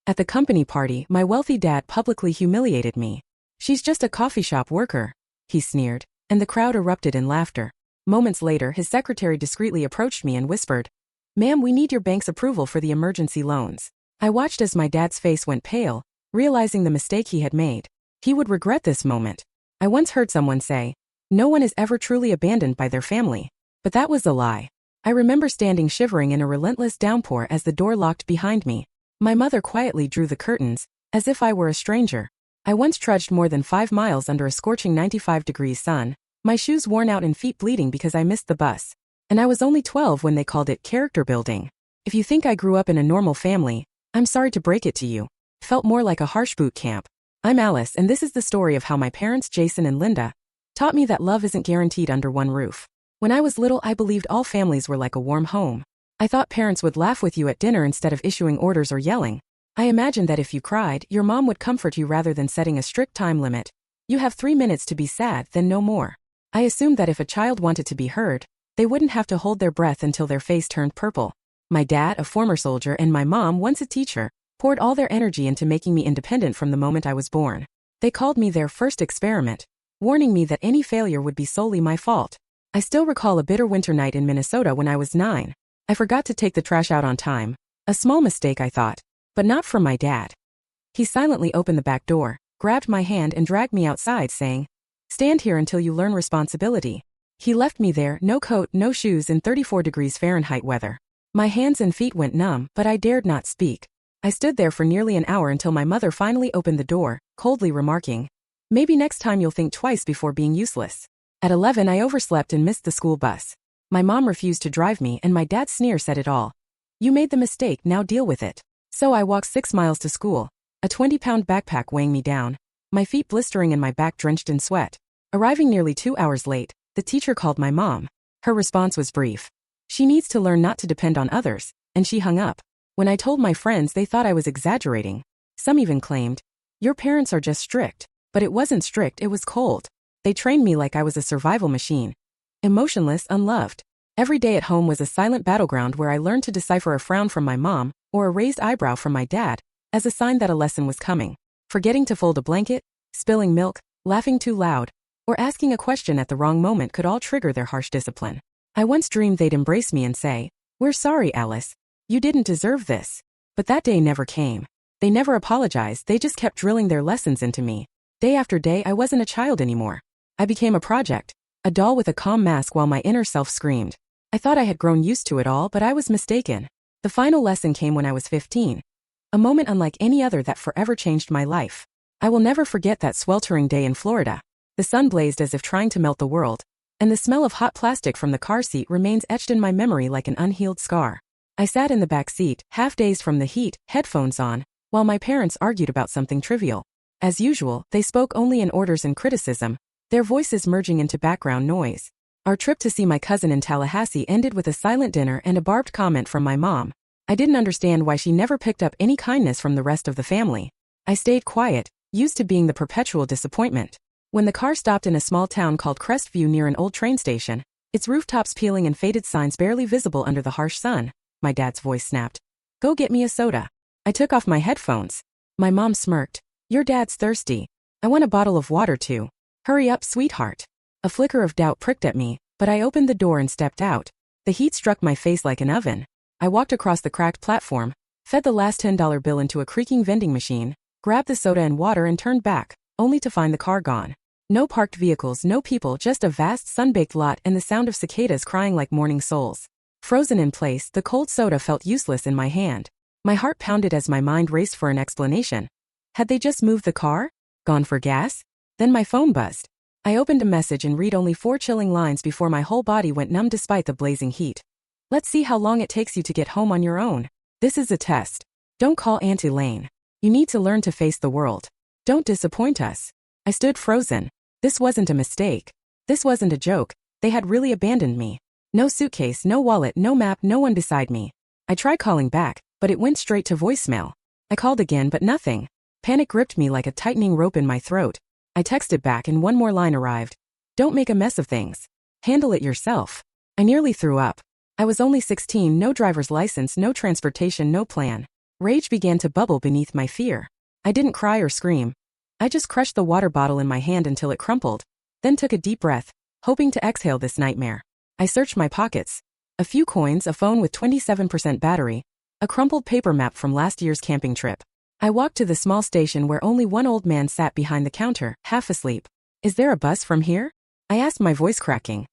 At the company party, my wealthy dad publicly humiliated me. "She's just a coffee shop worker," he sneered, and the crowd erupted in laughter. Moments later, his secretary discreetly approached me and whispered, "Ma'am, we need your bank's approval for the emergency loans." I watched as my dad's face went pale, realizing the mistake he had made. He would regret this moment. I once heard someone say, "No one is ever truly abandoned by their family." But that was a lie. I remember standing shivering in a relentless downpour as the door locked behind me. My mother quietly drew the curtains, as if I were a stranger. I once trudged more than 5 miles under a scorching 95-degree sun, my shoes worn out and feet bleeding because I missed the bus. And I was only 12 when they called it character building. If you think I grew up in a normal family, I'm sorry to break it to you. It felt more like a harsh boot camp. I'm Alice, and this is the story of how my parents, Jason and Linda, taught me that love isn't guaranteed under one roof. When I was little, I believed all families were like a warm home. I thought parents would laugh with you at dinner instead of issuing orders or yelling. I imagined that if you cried, your mom would comfort you rather than setting a strict time limit. You have 3 minutes to be sad, then no more. I assumed that if a child wanted to be heard, they wouldn't have to hold their breath until their face turned purple. My dad, a former soldier, and my mom, once a teacher, poured all their energy into making me independent from the moment I was born. They called me their first experiment, warning me that any failure would be solely my fault. I still recall a bitter winter night in Minnesota when I was 9. I forgot to take the trash out on time. A small mistake, I thought, but not from my dad. He silently opened the back door, grabbed my hand and dragged me outside, saying, "Stand here until you learn responsibility." He left me there, no coat, no shoes, in 34 degrees Fahrenheit weather. My hands and feet went numb, but I dared not speak. I stood there for nearly an hour until my mother finally opened the door, coldly remarking, "Maybe next time you'll think twice before being useless." At 11, I overslept and missed the school bus. My mom refused to drive me, and my dad's sneer said it all. "You made the mistake, now deal with it." So I walked 6 miles to school, a 20-pound backpack weighing me down, my feet blistering and my back drenched in sweat. Arriving nearly 2 hours late, the teacher called my mom. Her response was brief. "She needs to learn not to depend on others," and she hung up. When I told my friends, they thought I was exaggerating. Some even claimed, "Your parents are just strict." But it wasn't strict, it was cold. They trained me like I was a survival machine. Emotionless, unloved. Every day at home was a silent battleground where I learned to decipher a frown from my mom, or a raised eyebrow from my dad, as a sign that a lesson was coming. Forgetting to fold a blanket, spilling milk, laughing too loud, or asking a question at the wrong moment could all trigger their harsh discipline. I once dreamed they'd embrace me and say, "We're sorry, Alice. You didn't deserve this." But that day never came. They never apologized, they just kept drilling their lessons into me. Day after day, I wasn't a child anymore. I became a project, a doll with a calm mask while my inner self screamed. I thought I had grown used to it all, but I was mistaken. The final lesson came when I was 15. A moment unlike any other that forever changed my life. I will never forget that sweltering day in Florida. The sun blazed as if trying to melt the world, and the smell of hot plastic from the car seat remains etched in my memory like an unhealed scar. I sat in the back seat, half dazed from the heat, headphones on, while my parents argued about something trivial. As usual, they spoke only in orders and criticism, their voices merging into background noise. Our trip to see my cousin in Tallahassee ended with a silent dinner and a barbed comment from my mom. I didn't understand why she never picked up any kindness from the rest of the family. I stayed quiet, used to being the perpetual disappointment. When the car stopped in a small town called Crestview near an old train station, its rooftops peeling and faded signs barely visible under the harsh sun, my dad's voice snapped, "Go get me a soda." I took off my headphones. My mom smirked, "Your dad's thirsty. I want a bottle of water too. Hurry up, sweetheart." A flicker of doubt pricked at me, but I opened the door and stepped out. The heat struck my face like an oven. I walked across the cracked platform, fed the last $10 bill into a creaking vending machine, grabbed the soda and water and turned back, only to find the car gone. No parked vehicles, no people, just a vast sun-baked lot and the sound of cicadas crying like mourning souls. Frozen in place, the cold soda felt useless in my hand. My heart pounded as my mind raced for an explanation. Had they just moved the car? Gone for gas? Then my phone buzzed. I opened a message and read only 4 chilling lines before my whole body went numb despite the blazing heat. "Let's see how long it takes you to get home on your own. This is a test. Don't call Aunt Elaine. You need to learn to face the world. Don't disappoint us." I stood frozen. This wasn't a mistake. This wasn't a joke. They had really abandoned me. No suitcase, no wallet, no map, no one beside me. I tried calling back, but it went straight to voicemail. I called again, but nothing. Panic gripped me like a tightening rope in my throat. I texted back and one more line arrived. "Don't make a mess of things. Handle it yourself." I nearly threw up. I was only 16, no driver's license, no transportation, no plan. Rage began to bubble beneath my fear. I didn't cry or scream. I just crushed the water bottle in my hand until it crumpled, then took a deep breath, hoping to exhale this nightmare. I searched my pockets. A few coins, a phone with 27% battery, a crumpled paper map from last year's camping trip. I walked to the small station where only one old man sat behind the counter, half asleep. "Is there a bus from here?" I asked, my voice cracking.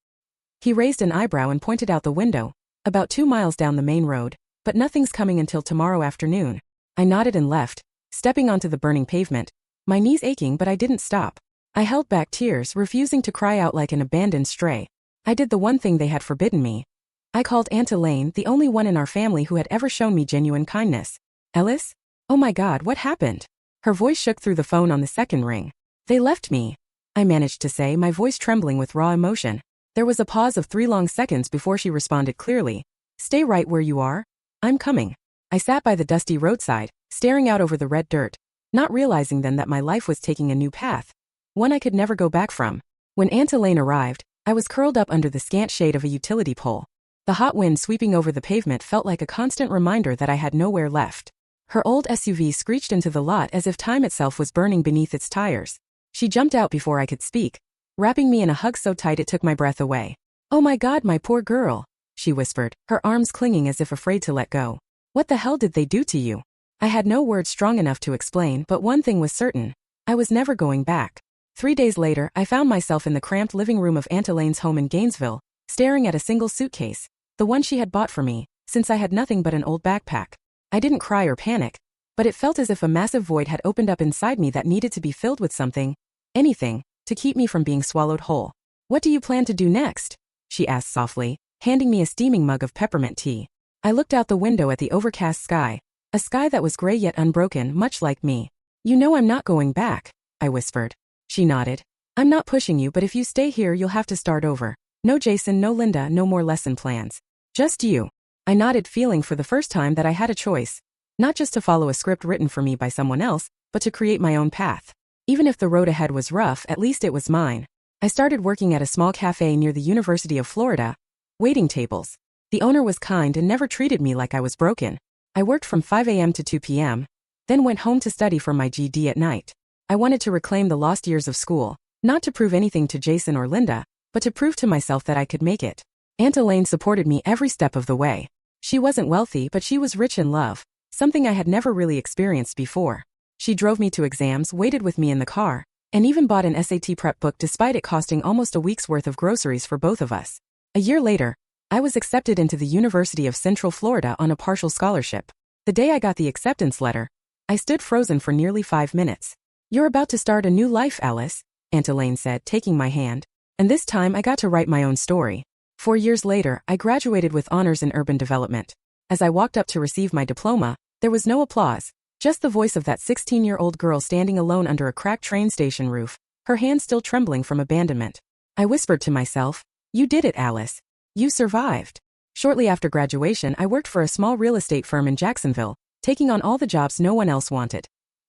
He raised an eyebrow and pointed out the window. "About 2 miles down the main road, but nothing's coming until tomorrow afternoon." I nodded and left, stepping onto the burning pavement, my knees aching, but I didn't stop. I held back tears, refusing to cry out like an abandoned stray. I did the one thing they had forbidden me. I called Aunt Elaine, the only one in our family who had ever shown me genuine kindness. "Ellis? Oh my God, what happened?" Her voice shook through the phone on the second ring. "They left me," I managed to say, my voice trembling with raw emotion. There was a pause of 3 long seconds before she responded clearly. "Stay right where you are. I'm coming." I sat by the dusty roadside, staring out over the red dirt, not realizing then that my life was taking a new path, one I could never go back from. When Aunt Elaine arrived, I was curled up under the scant shade of a utility pole. The hot wind sweeping over the pavement felt like a constant reminder that I had nowhere left. Her old SUV screeched into the lot as if time itself was burning beneath its tires. She jumped out before I could speak, wrapping me in a hug so tight it took my breath away. "Oh my God, my poor girl," she whispered, her arms clinging as if afraid to let go. "What the hell did they do to you?" I had no words strong enough to explain, but one thing was certain. I was never going back. 3 days later, I found myself in the cramped living room of Aunt Elaine's home in Gainesville, staring at a single suitcase, the one she had bought for me, since I had nothing but an old backpack. I didn't cry or panic, but it felt as if a massive void had opened up inside me that needed to be filled with something, anything, to keep me from being swallowed whole. "What do you plan to do next?" she asked softly, handing me a steaming mug of peppermint tea. I looked out the window at the overcast sky, a sky that was gray yet unbroken, much like me. "You know I'm not going back," I whispered. She nodded. "I'm not pushing you, but if you stay here you'll have to start over. No Jason, no Linda, no more lesson plans. Just you." I nodded, feeling for the first time that I had a choice. Not just to follow a script written for me by someone else, but to create my own path. Even if the road ahead was rough, at least it was mine. I started working at a small cafe near the University of Florida, waiting tables. The owner was kind and never treated me like I was broken. I worked from 5 a.m. to 2 p.m., then went home to study for my GD at night. I wanted to reclaim the lost years of school, not to prove anything to Jason or Linda, but to prove to myself that I could make it. Aunt Elaine supported me every step of the way. She wasn't wealthy, but she was rich in love, something I had never really experienced before. She drove me to exams, waited with me in the car, and even bought an SAT prep book despite it costing almost a week's worth of groceries for both of us. A year later, I was accepted into the University of Central Florida on a partial scholarship. The day I got the acceptance letter, I stood frozen for nearly 5 minutes. "You're about to start a new life, Alice," Aunt Elaine said, taking my hand. And this time I got to write my own story. 4 years later, I graduated with honors in urban development. As I walked up to receive my diploma, there was no applause, just the voice of that 16-year-old girl standing alone under a cracked train station roof, her hands still trembling from abandonment. I whispered to myself, "You did it, Alice. You survived." Shortly after graduation, I worked for a small real estate firm in Jacksonville, taking on all the jobs no one else wanted.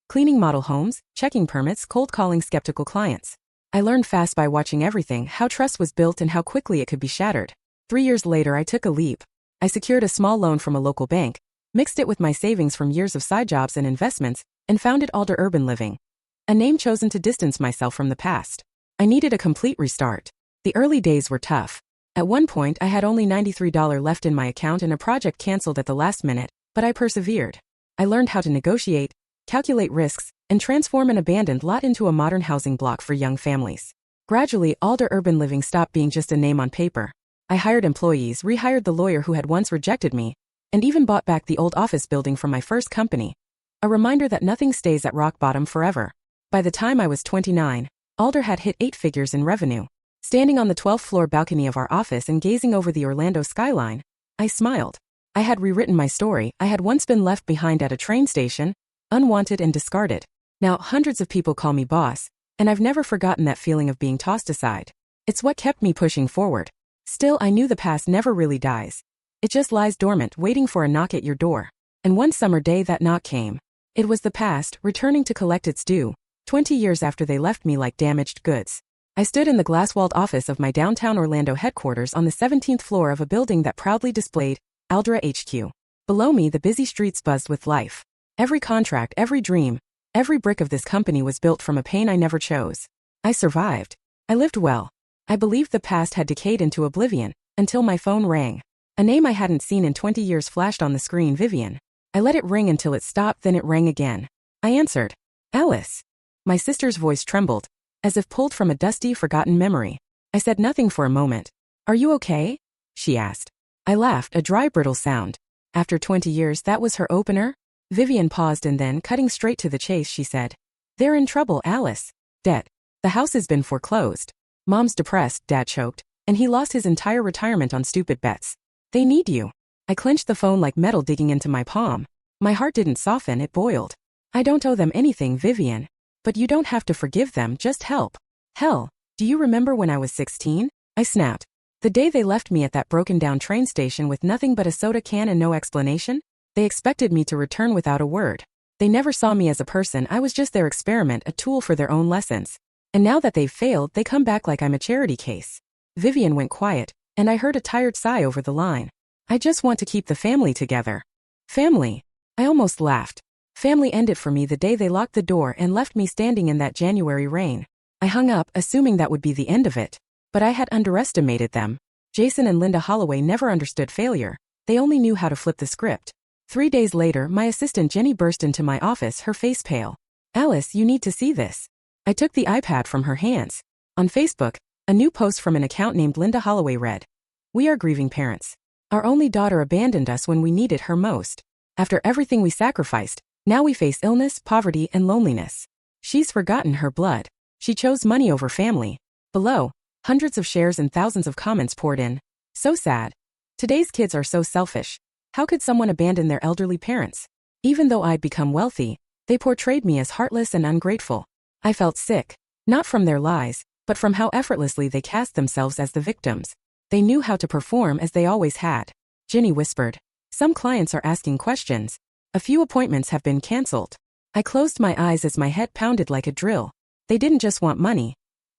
Cleaning model homes, checking permits, cold calling skeptical clients. I learned fast by watching everything, how trust was built and how quickly it could be shattered. 3 years later, I took a leap. I secured a small loan from a local bank, mixed it with my savings from years of side jobs and investments, and founded Alder Urban Living, a name chosen to distance myself from the past. I needed a complete restart. The early days were tough. At one point, I had only $93 left in my account and a project canceled at the last minute, but I persevered. I learned how to negotiate, calculate risks, and transform an abandoned lot into a modern housing block for young families. Gradually, Alder Urban Living stopped being just a name on paper. I hired employees, rehired the lawyer who had once rejected me, and even bought back the old office building from my first company. A reminder that nothing stays at rock bottom forever. By the time I was 29, Alder had hit 8 figures in revenue. Standing on the 12th floor balcony of our office and gazing over the Orlando skyline, I smiled. I had rewritten my story. I had once been left behind at a train station, unwanted and discarded. Now, hundreds of people call me boss, and I've never forgotten that feeling of being tossed aside. It's what kept me pushing forward. Still, I knew the past never really dies. It just lies dormant, waiting for a knock at your door. And one summer day that knock came. It was the past, returning to collect its due, 20 years after they left me like damaged goods. I stood in the glass-walled office of my downtown Orlando headquarters on the 17th floor of a building that proudly displayed Aldra HQ. Below me, the busy streets buzzed with life. Every contract, every dream, every brick of this company was built from a pain I never chose. I survived. I lived well. I believed the past had decayed into oblivion, until my phone rang. A name I hadn't seen in 20 years flashed on the screen: Vivian. I let it ring until it stopped, then it rang again. I answered. Alice. My sister's voice trembled, as if pulled from a dusty, forgotten memory. I said nothing for a moment. Are you okay? She asked. I laughed, a dry, brittle sound. After 20 years, that was her opener? Vivian paused and then, cutting straight to the chase, she said. They're in trouble, Alice. Debt. The house has been foreclosed. Mom's depressed, Dad choked, and he lost his entire retirement on stupid bets. They need you. I clenched the phone like metal digging into my palm. My heart didn't soften, it boiled. I don't owe them anything, Vivian. But you don't have to forgive them, just help. Hell, do you remember when I was 16? I snapped. The day they left me at that broken-down train station with nothing but a soda can and no explanation? They expected me to return without a word. They never saw me as a person. I was just their experiment, a tool for their own lessons. And now that they've failed, they come back like I'm a charity case. Vivian went quiet, and I heard a tired sigh over the line. I just want to keep the family together. Family. I almost laughed. Family ended for me the day they locked the door and left me standing in that January rain. I hung up, assuming that would be the end of it. But I had underestimated them. Jason and Linda Holloway never understood failure. They only knew how to flip the script. 3 days later, my assistant Jenny burst into my office, her face pale. Alice, you need to see this. I took the iPad from her hands. On Facebook, a new post from an account named Linda Holloway read, We are grieving parents. Our only daughter abandoned us when we needed her most. After everything we sacrificed, now we face illness, poverty, and loneliness. She's forgotten her blood. She chose money over family. Below, hundreds of shares and thousands of comments poured in. So sad. Today's kids are so selfish. How could someone abandon their elderly parents? Even though I'd become wealthy, they portrayed me as heartless and ungrateful. I felt sick, not from their lies, but from how effortlessly they cast themselves as the victims. They knew how to perform as they always had. Ginny whispered. Some clients are asking questions. A few appointments have been canceled. I closed my eyes as my head pounded like a drill. They didn't just want money.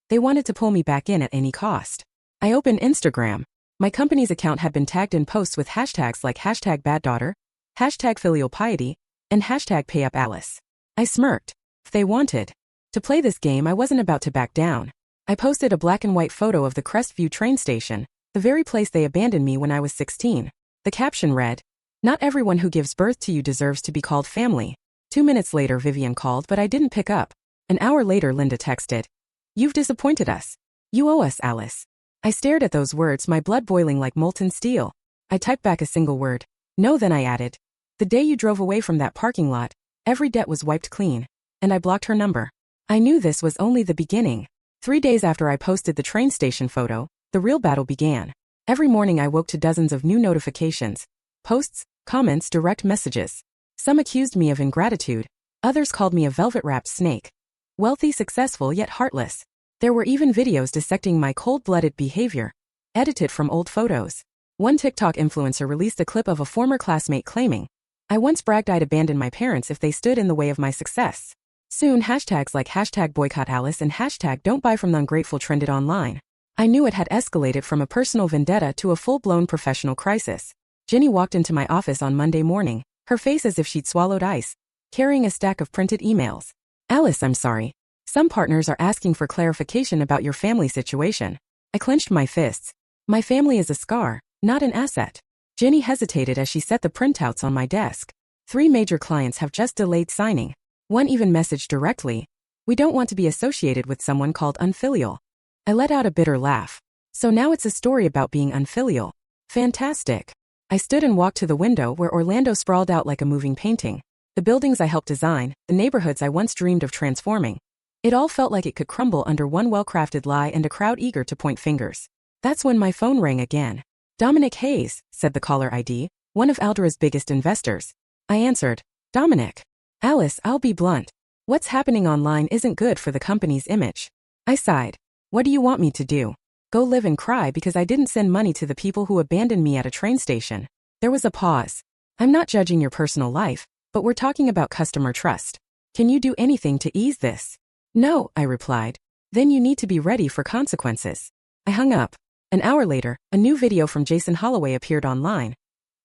They wanted to pull me back in at any cost. I opened Instagram. My company's account had been tagged in posts with hashtags like #BadDaughter, #FilialPiety, and #PayUpAlice. I smirked. If they wanted to play this game, I wasn't about to back down. I posted a black and white photo of the Crestview train station, the very place they abandoned me when I was 16. The caption read, Not everyone who gives birth to you deserves to be called family. 2 minutes later, Vivian called, but I didn't pick up. An hour later, Linda texted, You've disappointed us. You owe us, Alice. I stared at those words, my blood boiling like molten steel. I typed back a single word. No, then I added. The day you drove away from that parking lot, every debt was wiped clean. And I blocked her number. I knew this was only the beginning. 3 days after I posted the train station photo, the real battle began. Every morning I woke to dozens of new notifications. Posts, comments, direct messages. Some accused me of ingratitude. Others called me a velvet-wrapped snake. Wealthy, successful, yet heartless. There were even videos dissecting my cold-blooded behavior, edited from old photos. One TikTok influencer released a clip of a former classmate claiming, I once bragged I'd abandon my parents if they stood in the way of my success. Soon, hashtags like #BoycottAlice and #Don'tBuyFromTheUngrateful trended online. I knew it had escalated from a personal vendetta to a full-blown professional crisis. Ginny walked into my office on Monday morning, her face as if she'd swallowed ice, carrying a stack of printed emails. Alice, I'm sorry. Some partners are asking for clarification about your family situation. I clenched my fists. My family is a scar, not an asset. Ginny hesitated as she set the printouts on my desk. 3 major clients have just delayed signing. One even messaged directly, We don't want to be associated with someone called unfilial. I let out a bitter laugh. So now it's a story about being unfilial. Fantastic. I stood and walked to the window where Orlando sprawled out like a moving painting. The buildings I helped design, the neighborhoods I once dreamed of transforming. It all felt like it could crumble under one well-crafted lie and a crowd eager to point fingers. That's when my phone rang again. Dominic Hayes, said the caller ID, one of Aldra's biggest investors. I answered, Dominic. Alice, I'll be blunt. What's happening online isn't good for the company's image. I sighed. What do you want me to do? Go live and cry because I didn't send money to the people who abandoned me at a train station? There was a pause. I'm not judging your personal life, but we're talking about customer trust. Can you do anything to ease this? No, I replied. Then you need to be ready for consequences. I hung up. An hour later, a new video from Jason Holloway appeared online.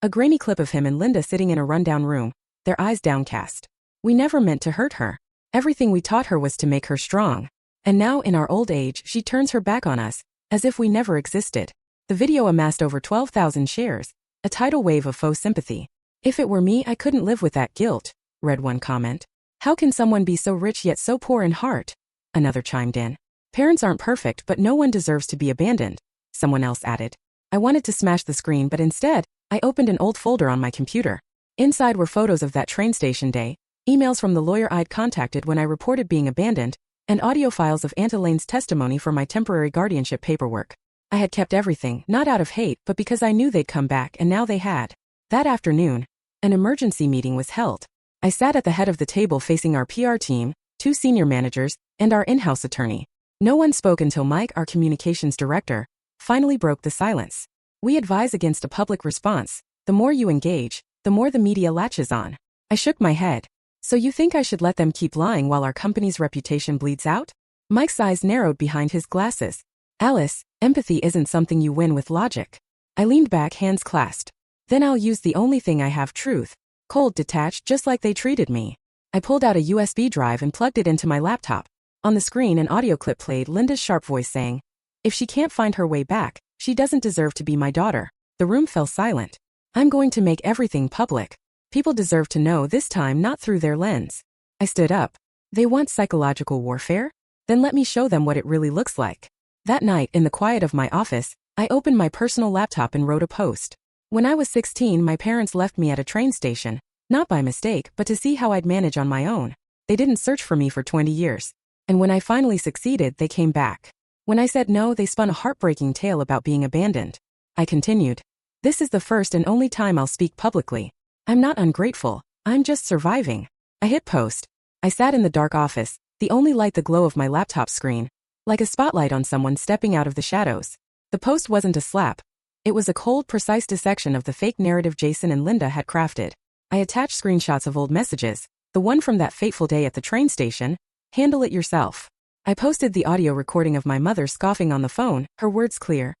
A grainy clip of him and Linda sitting in a rundown room, their eyes downcast. We never meant to hurt her. Everything we taught her was to make her strong. And now, in our old age, she turns her back on us, as if we never existed. The video amassed over 12,000 shares, a tidal wave of faux sympathy. If it were me, I couldn't live with that guilt, read one comment. How can someone be so rich yet so poor in heart? Another chimed in. Parents aren't perfect, but no one deserves to be abandoned, someone else added. I wanted to smash the screen, but instead, I opened an old folder on my computer. Inside were photos of that train station day, emails from the lawyer I'd contacted when I reported being abandoned, and audio files of Aunt Elaine's testimony for my temporary guardianship paperwork. I had kept everything, not out of hate, but because I knew they'd come back, and now they had. That afternoon, an emergency meeting was held. I sat at the head of the table facing our PR team, 2 senior managers, and our in-house attorney. No one spoke until Mike, our communications director, finally broke the silence. We advise against a public response. The more you engage, the more the media latches on. I shook my head. So you think I should let them keep lying while our company's reputation bleeds out? Mike's eyes narrowed behind his glasses. Alice, empathy isn't something you win with logic. I leaned back, hands clasped. Then I'll use the only thing I have, truth. Cold, detached, just like they treated me. I pulled out a USB drive and plugged it into my laptop. On the screen, an audio clip played, Linda's sharp voice saying, "If she can't find her way back, she doesn't deserve to be my daughter." The room fell silent. I'm going to make everything public. People deserve to know, this time not through their lens. I stood up. They want psychological warfare? Then let me show them what it really looks like. That night, in the quiet of my office, I opened my personal laptop and wrote a post. When I was 16, my parents left me at a train station, not by mistake, but to see how I'd manage on my own. They didn't search for me for 20 years. And when I finally succeeded, they came back. When I said no, they spun a heartbreaking tale about being abandoned. I continued. This is the first and only time I'll speak publicly. I'm not ungrateful, I'm just surviving. I hit post. I sat in the dark office, the only light the glow of my laptop screen, like a spotlight on someone stepping out of the shadows. The post wasn't a slap. It was a cold, precise dissection of the fake narrative Jason and Linda had crafted. I attached screenshots of old messages, the one from that fateful day at the train station, "Handle it yourself." I posted the audio recording of my mother scoffing on the phone, her words clear.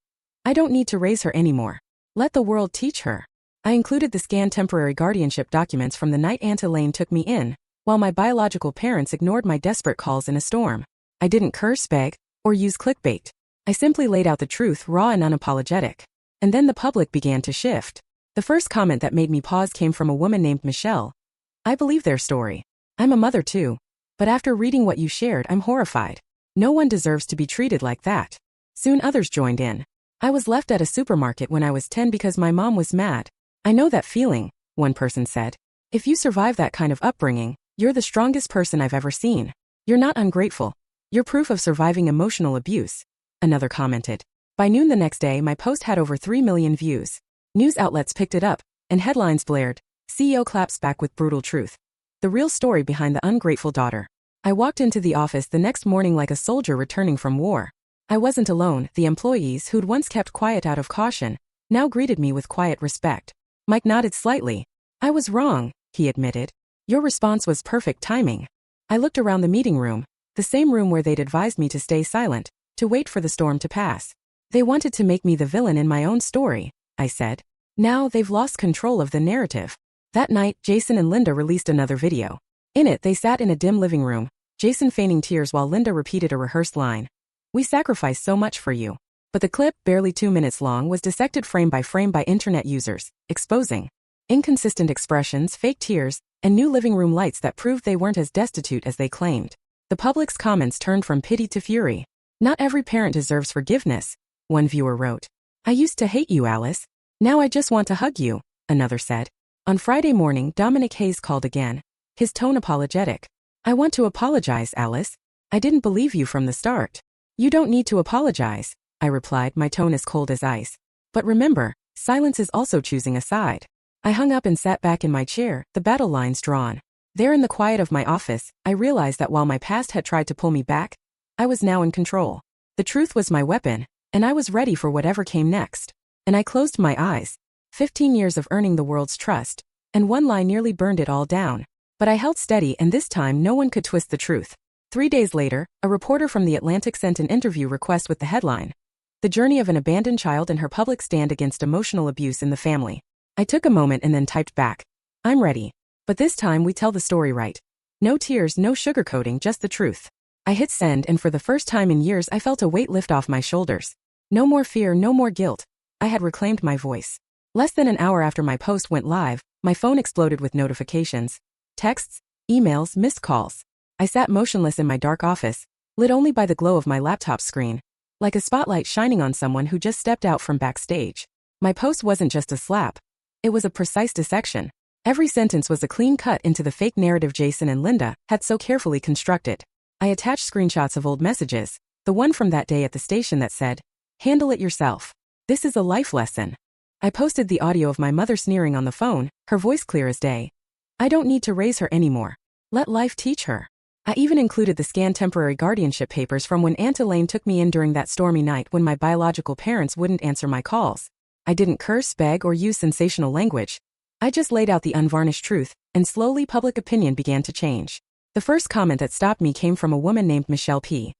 "I don't need to raise her anymore. Let the world teach her." I included the scanned temporary guardianship documents from the night Aunt Elaine took me in, while my biological parents ignored my desperate calls in a storm. I didn't curse, beg, or use clickbait. I simply laid out the truth, raw and unapologetic. And then the public began to shift. The first comment that made me pause came from a woman named Michelle. "I believe their story. I'm a mother too. But after reading what you shared, I'm horrified. No one deserves to be treated like that." Soon others joined in. "I was left at a supermarket when I was 10 because my mom was mad. I know that feeling," one person said. "If you survive that kind of upbringing, you're the strongest person I've ever seen. You're not ungrateful. You're proof of surviving emotional abuse," another commented. By noon the next day, my post had over 3 million views. News outlets picked it up, and headlines blared, "CEO claps back with brutal truth. The real story behind the ungrateful daughter." I walked into the office the next morning like a soldier returning from war. I wasn't alone. The employees, who'd once kept quiet out of caution, now greeted me with quiet respect. Mike nodded slightly. "I was wrong," he admitted. "Your response was perfect timing." I looked around the meeting room, the same room where they'd advised me to stay silent, to wait for the storm to pass. "They wanted to make me the villain in my own story," I said. "Now they've lost control of the narrative." That night, Jason and Linda released another video. In it, they sat in a dim living room, Jason feigning tears while Linda repeated a rehearsed line. "We sacrificed so much for you." But the clip, barely 2 minutes long, was dissected frame by internet users, exposing inconsistent expressions, fake tears, and new living room lights that proved they weren't as destitute as they claimed. The public's comments turned from pity to fury. "Not every parent deserves forgiveness," one viewer wrote. "I used to hate you, Alice. Now I just want to hug you," another said. On Friday morning, Dominic Hayes called again, his tone apologetic. "I want to apologize, Alice. I didn't believe you from the start." "You don't need to apologize," I replied, my tone as cold as ice. "But remember, silence is also choosing a side." I hung up and sat back in my chair, the battle lines drawn. There in the quiet of my office, I realized that while my past had tried to pull me back, I was now in control. The truth was my weapon, and I was ready for whatever came next. And I closed my eyes. 15 years of earning the world's trust, and one lie nearly burned it all down. But I held steady, and this time no one could twist the truth. 3 days later, a reporter from The Atlantic sent an interview request with the headline, "The Journey of an Abandoned Child and Her Public Stand Against Emotional Abuse in the Family." I took a moment and then typed back. I'm ready. But this time we tell the story right. No tears, no sugarcoating, just the truth. I hit send and for the first time in years I felt a weight lift off my shoulders. No more fear, no more guilt. I had reclaimed my voice. Less than an hour after my post went live, my phone exploded with notifications. Texts, emails, missed calls. I sat motionless in my dark office, lit only by the glow of my laptop screen, like a spotlight shining on someone who just stepped out from backstage. My post wasn't just a slap. It was a precise dissection. Every sentence was a clean cut into the fake narrative Jason and Linda had so carefully constructed. I attached screenshots of old messages, the one from that day at the station that said, "Handle it yourself. This is a life lesson." I posted the audio of my mother sneering on the phone, her voice clear as day. I don't need to raise her anymore. Let life teach her. I even included the scanned temporary guardianship papers from when Aunt Elaine took me in during that stormy night when my biological parents wouldn't answer my calls. I didn't curse, beg, or use sensational language. I just laid out the unvarnished truth, and slowly public opinion began to change. The first comment that stopped me came from a woman named Michelle P.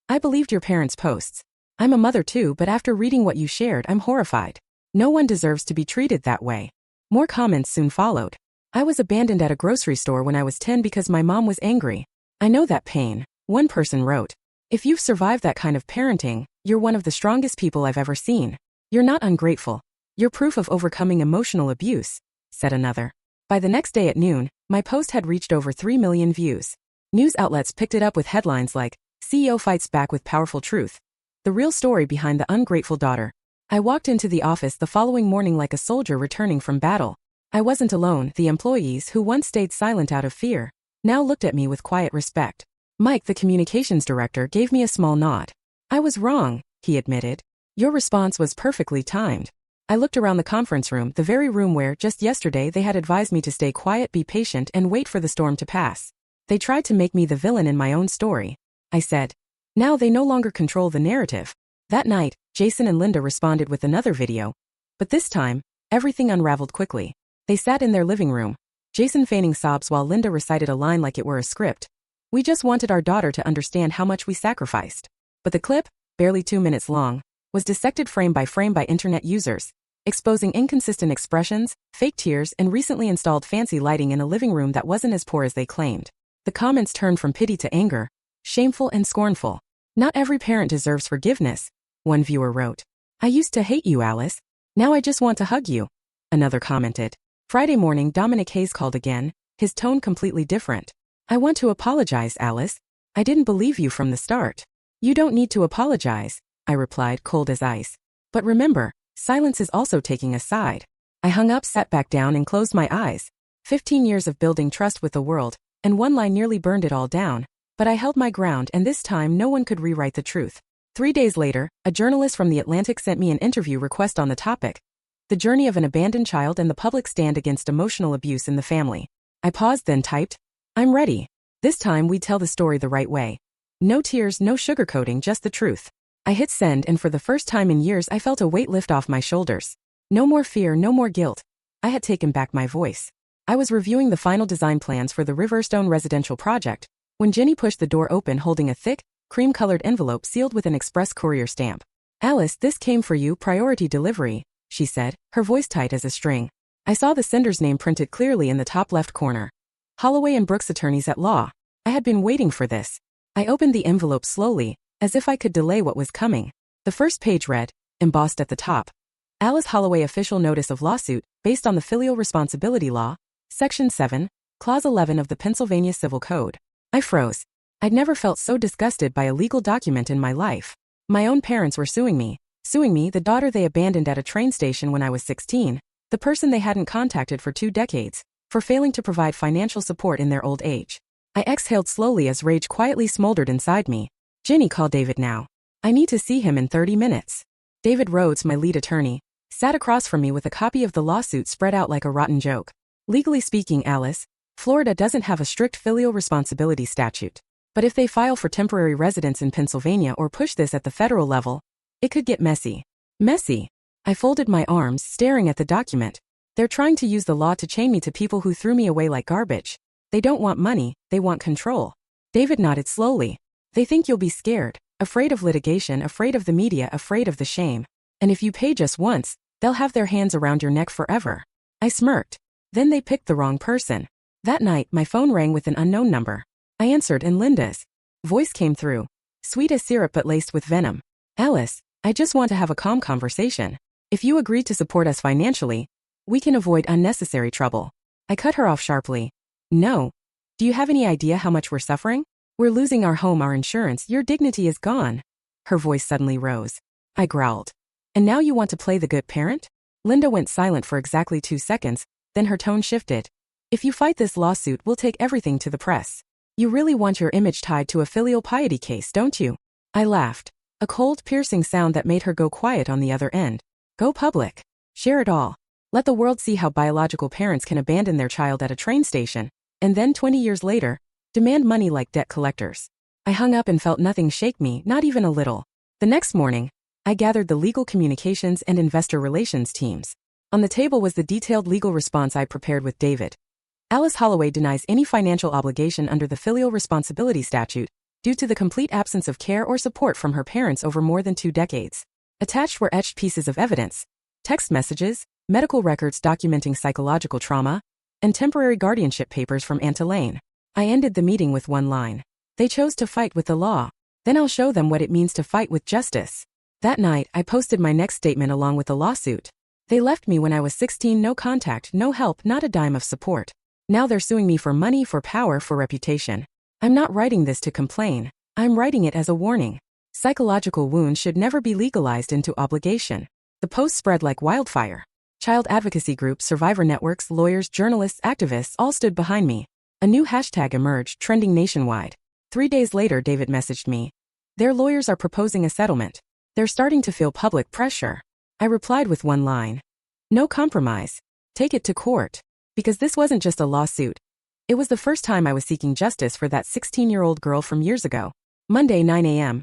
I believed your parents' posts. I'm a mother too, but after reading what you shared, I'm horrified. No one deserves to be treated that way. More comments soon followed. I was abandoned at a grocery store when I was 10 because my mom was angry. I know that pain. One person wrote, "If you've survived that kind of parenting, you're one of the strongest people I've ever seen. You're not ungrateful. You're proof of overcoming emotional abuse," said another. By the next day at noon, my post had reached over 3 million views. News outlets picked it up with headlines like, "CEO fights back with powerful truth. The real story behind the ungrateful daughter." I walked into the office the following morning like a soldier returning from battle. I wasn't alone. The employees who once stayed silent out of fear now looked at me with quiet respect. Mike, the communications director, gave me a small nod. "I was wrong," he admitted. "Your response was perfectly timed." I looked around the conference room, the very room where, just yesterday, they had advised me to stay quiet, be patient, and wait for the storm to pass. They tried to make me the villain in my own story. I said. Now they no longer control the narrative. That night, Jason and Linda responded with another video. But this time, everything unraveled quickly. They sat in their living room, Jason feigning sobs while Linda recited a line like it were a script. "We just wanted our daughter to understand how much we sacrificed." But the clip, barely 2 minutes long, was dissected frame by internet users, exposing inconsistent expressions, fake tears, and recently installed fancy lighting in a living room that wasn't as poor as they claimed. The comments turned from pity to anger, shameful and scornful. "Not every parent deserves forgiveness," one viewer wrote. "I used to hate you, Alice. Now I just want to hug you," another commented. Friday morning, Dominic Hayes called again, his tone completely different. "I want to apologize, Alice. I didn't believe you from the start." "You don't need to apologize," I replied, cold as ice. "But remember, silence is also taking a side." I hung up, sat back down, and closed my eyes. 15 years of building trust with the world, and one line nearly burned it all down. But I held my ground, and this time no one could rewrite the truth. 3 days later, a journalist from The Atlantic sent me an interview request on the topic: the journey of an abandoned child and the public stand against emotional abuse in the family. I paused, then typed, "I'm ready. This time we tell the story the right way. No tears, no sugarcoating, just the truth." I hit send, and for the first time in years I felt a weight lift off my shoulders. No more fear, no more guilt. I had taken back my voice. I was reviewing the final design plans for the Riverstone residential project when Jenny pushed the door open holding a thick, cream-colored envelope sealed with an express courier stamp. "Alice, this came for you, priority delivery," she said, her voice tight as a string. I saw the sender's name printed clearly in the top left corner. Holloway and Brooks, attorneys at law. I had been waiting for this. I opened the envelope slowly, as if I could delay what was coming. The first page read, embossed at the top, "Alice Holloway official notice of lawsuit, based on the Filial Responsibility Law, Section 7, Clause 11 of the Pennsylvania Civil Code." I froze. I'd never felt so disgusted by a legal document in my life. My own parents were suing me, the daughter they abandoned at a train station when I was 16, the person they hadn't contacted for 2 decades, for failing to provide financial support in their old age. I exhaled slowly as rage quietly smoldered inside me. "Ginny, call David now. I need to see him in 30 minutes. David Rhodes, my lead attorney, sat across from me with a copy of the lawsuit spread out like a rotten joke. "Legally speaking, Alice, Florida doesn't have a strict filial responsibility statute. But if they file for temporary residence in Pennsylvania or push this at the federal level, it could get messy." Messy? I folded my arms, staring at the document. "They're trying to use the law to chain me to people who threw me away like garbage. They don't want money, they want control." David nodded slowly. "They think you'll be scared, afraid of litigation, afraid of the media, afraid of the shame. And if you pay just once, they'll have their hands around your neck forever." I smirked. Then they picked the wrong person. That night, my phone rang with an unknown number. I answered and Linda's voice came through. Sweet as syrup but laced with venom. Alice, I just want to have a calm conversation. If you agree to support us financially, we can avoid unnecessary trouble. I cut her off sharply. No. Do you have any idea how much we're suffering? We're losing our home, our insurance, your dignity is gone. Her voice suddenly rose. I growled. And now you want to play the good parent? Linda went silent for exactly 2 seconds, then her tone shifted. If you fight this lawsuit, we'll take everything to the press. You really want your image tied to a filial piety case, don't you? I laughed. A cold, piercing sound that made her go quiet on the other end. Go public. Share it all. Let the world see how biological parents can abandon their child at a train station, and then 20 years later, demand money like debt collectors. I hung up and felt nothing shake me, not even a little. The next morning, I gathered the legal communications and investor relations teams. On the table was the detailed legal response I prepared with David. Alice Holloway denies any financial obligation under the Filial Responsibility Statute due to the complete absence of care or support from her parents over more than 2 decades. Attached were etched pieces of evidence, text messages, medical records documenting psychological trauma, and temporary guardianship papers from Aunt Elaine. I ended the meeting with one line. They chose to fight with the law. Then I'll show them what it means to fight with justice. That night, I posted my next statement along with the lawsuit. They left me when I was 16, no contact, no help, not a dime of support. Now they're suing me for money, for power, for reputation. I'm not writing this to complain. I'm writing it as a warning. Psychological wounds should never be legalized into obligation. The post spread like wildfire. Child advocacy groups, survivor networks, lawyers, journalists, activists all stood behind me. A new hashtag emerged, trending nationwide. 3 days later, David messaged me. Their lawyers are proposing a settlement. They're starting to feel public pressure. I replied with one line. No compromise. Take it to court. Because this wasn't just a lawsuit. It was the first time I was seeking justice for that 16-year-old girl from years ago. Monday, 9 a.m.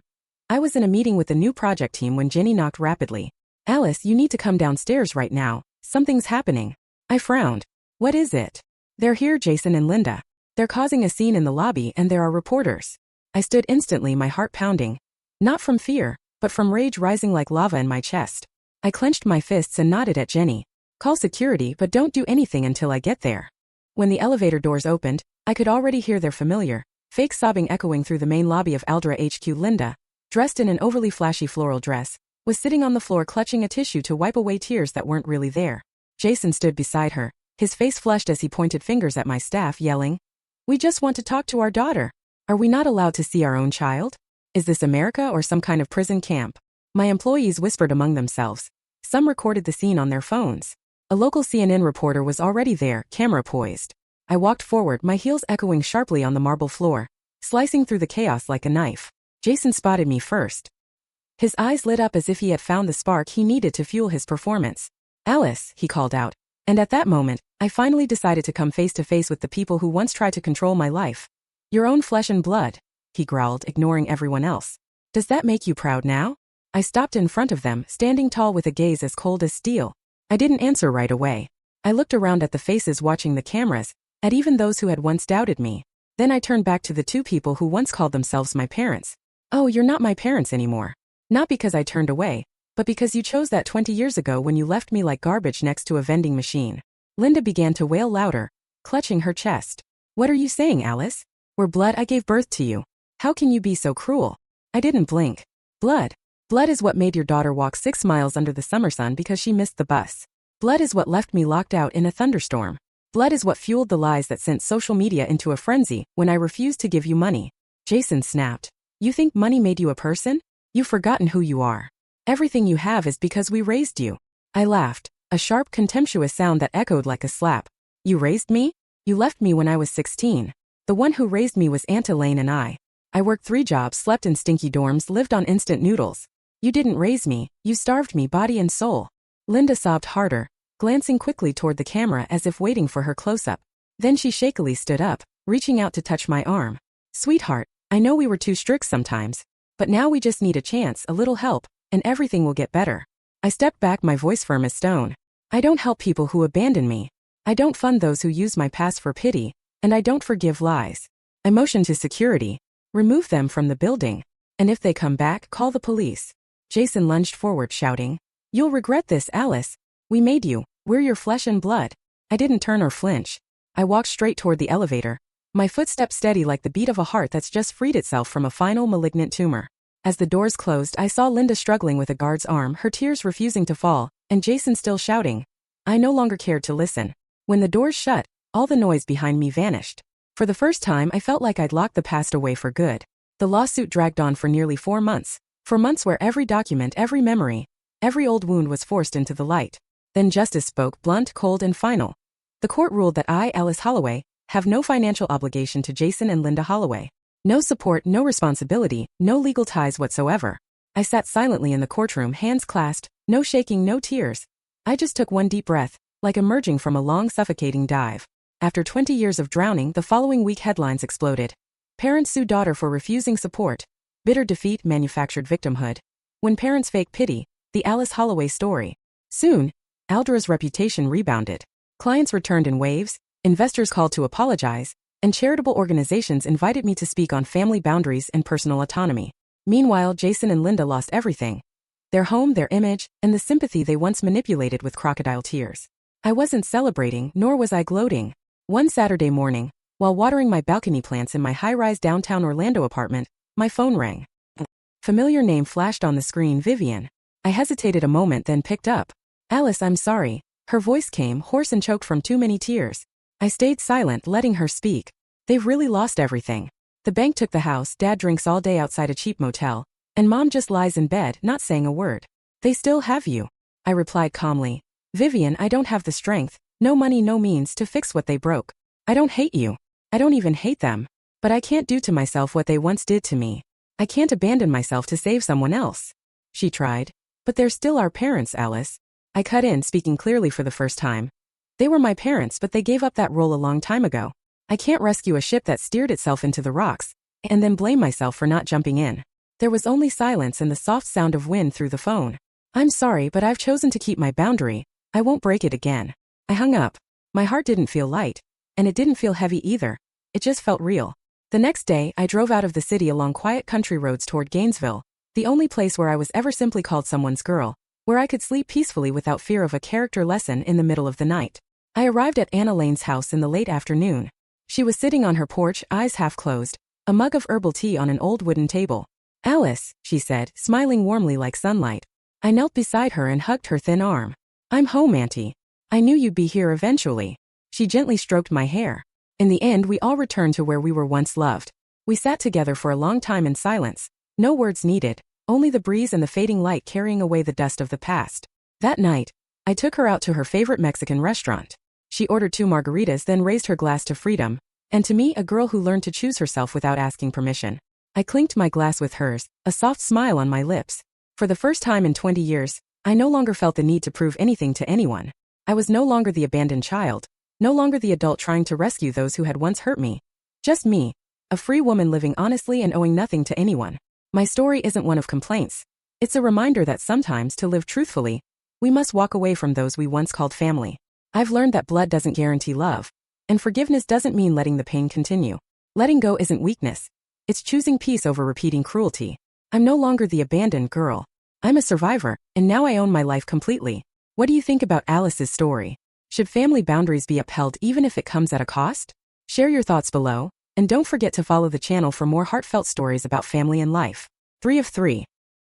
I was in a meeting with the new project team when Jenny knocked rapidly. Alice, you need to come downstairs right now. Something's happening. I frowned. What is it? They're here, Jason and Linda. They're causing a scene in the lobby and there are reporters. I stood instantly, my heart pounding. Not from fear, but from rage rising like lava in my chest. I clenched my fists and nodded at Jenny. Call security, but don't do anything until I get there. When the elevator doors opened, I could already hear their familiar, fake sobbing echoing through the main lobby of Aldra HQ. Linda, dressed in an overly flashy floral dress, was sitting on the floor clutching a tissue to wipe away tears that weren't really there. Jason stood beside her, his face flushed as he pointed fingers at my staff, yelling, "We just want to talk to our daughter. Are we not allowed to see our own child? Is this America or some kind of prison camp?" My employees whispered among themselves. Some recorded the scene on their phones. A local CNN reporter was already there, camera poised. I walked forward, my heels echoing sharply on the marble floor, slicing through the chaos like a knife. Jason spotted me first. His eyes lit up as if he had found the spark he needed to fuel his performance. "Alice," he called out. And at that moment, I finally decided to come face to face with the people who once tried to control my life. "Your own flesh and blood," he growled, ignoring everyone else. "Does that make you proud now?" I stopped in front of them, standing tall with a gaze as cold as steel. I didn't answer right away. I looked around at the faces watching the cameras, at even those who had once doubted me. Then I turned back to the 2 people who once called themselves my parents. "Oh, you're not my parents anymore. Not because I turned away, but because you chose that 20 years ago when you left me like garbage next to a vending machine." Linda began to wail louder, clutching her chest. "What are you saying, Alice? We're blood. I gave birth to you. How can you be so cruel?" I didn't blink. Blood. Blood is what made your daughter walk 6 miles under the summer sun because she missed the bus. Blood is what left me locked out in a thunderstorm. Blood is what fueled the lies that sent social media into a frenzy when I refused to give you money. Jason snapped. "You think money made you a person? You've forgotten who you are. Everything you have is because we raised you." I laughed, a sharp, contemptuous sound that echoed like a slap. "You raised me? You left me when I was 16. The one who raised me was Aunt Elaine and I worked 3 jobs, slept in stinky dorms, lived on instant noodles. You didn't raise me, you starved me body and soul." Linda sobbed harder, glancing quickly toward the camera as if waiting for her close-up. Then she shakily stood up, reaching out to touch my arm. "Sweetheart, I know we were too strict sometimes, but now we just need a chance, a little help, and everything will get better." I stepped back, my voice firm as stone. "I don't help people who abandon me. I don't fund those who use my past for pity, and I don't forgive lies." I motioned to security. "Remove them from the building. And if they come back, call the police." Jason lunged forward, shouting, "You'll regret this, Alice. We made you. We're your flesh and blood. I didn't turn or flinch. I walked straight toward the elevator, my footsteps steady like the beat of a heart that's just freed itself from a final malignant tumor. As the doors closed, I saw Linda struggling with a guard's arm, her tears refusing to fall, and Jason still shouting. I no longer cared to listen. When the doors shut, all the noise behind me vanished. For the first time, I felt like I'd locked the past away for good. The lawsuit dragged on for nearly 4 months. For months where every document, every memory, every old wound was forced into the light. Then justice spoke, blunt, cold, and final. The court ruled that I, Alice Holloway, have no financial obligation to Jason and Linda Holloway. No support, no responsibility, no legal ties whatsoever. I sat silently in the courtroom, hands clasped, no shaking, no tears. I just took one deep breath, like emerging from a long suffocating dive. After 20 years of drowning, the following week headlines exploded. Parents sue daughter for refusing support. Bitter defeat, manufactured victimhood. When parents fake pity, the Alice Holloway story. Soon, Aldra's reputation rebounded. Clients returned in waves, investors called to apologize, and charitable organizations invited me to speak on family boundaries and personal autonomy. Meanwhile, Jason and Linda lost everything. Their home, their image, and the sympathy they once manipulated with crocodile tears. I wasn't celebrating, nor was I gloating. One Saturday morning, while watering my balcony plants in my high-rise downtown Orlando apartment, my phone rang. Familiar name flashed on the screen, Vivian. I hesitated a moment, then picked up. Alice, I'm sorry. Her voice came, hoarse and choked from too many tears. I stayed silent, letting her speak. They've really lost everything. The bank took the house, Dad drinks all day outside a cheap motel, and Mom just lies in bed, not saying a word. They still have you. I replied calmly. Vivian, I don't have the strength, no money, no means to fix what they broke. I don't hate you. I don't even hate them. But I can't do to myself what they once did to me. I can't abandon myself to save someone else. She tried. But they're still our parents, Alice. I cut in, speaking clearly for the first time. They were my parents, but they gave up that role a long time ago. I can't rescue a ship that steered itself into the rocks, and then blame myself for not jumping in. There was only silence and the soft sound of wind through the phone. I'm sorry, but I've chosen to keep my boundary. I won't break it again. I hung up. My heart didn't feel light, and it didn't feel heavy either. It just felt real. The next day, I drove out of the city along quiet country roads toward Gainesville, the only place where I was ever simply called someone's girl, where I could sleep peacefully without fear of a character lesson in the middle of the night. I arrived at Anna Lane's house in the late afternoon. She was sitting on her porch, eyes half closed, a mug of herbal tea on an old wooden table. Alice, she said, smiling warmly like sunlight. I knelt beside her and hugged her thin arm. I'm home, Auntie. I knew you'd be here eventually. She gently stroked my hair. In the end, we all returned to where we were once loved. We sat together for a long time in silence. No words needed, only the breeze and the fading light carrying away the dust of the past. That night, I took her out to her favorite Mexican restaurant. She ordered 2 margaritas, then raised her glass to freedom, and to me, a girl who learned to choose herself without asking permission. I clinked my glass with hers, a soft smile on my lips. For the first time in 20 years, I no longer felt the need to prove anything to anyone. I was no longer the abandoned child, no longer the adult trying to rescue those who had once hurt me. Just me, a free woman living honestly and owing nothing to anyone. My story isn't one of complaints. It's a reminder that sometimes, to live truthfully, we must walk away from those we once called family. I've learned that blood doesn't guarantee love, and forgiveness doesn't mean letting the pain continue. Letting go isn't weakness. It's choosing peace over repeating cruelty. I'm no longer the abandoned girl. I'm a survivor, and now I own my life completely. What do you think about Alice's story? Should family boundaries be upheld even if it comes at a cost? Share your thoughts below, and don't forget to follow the channel for more heartfelt stories about family and life. 3 of 3.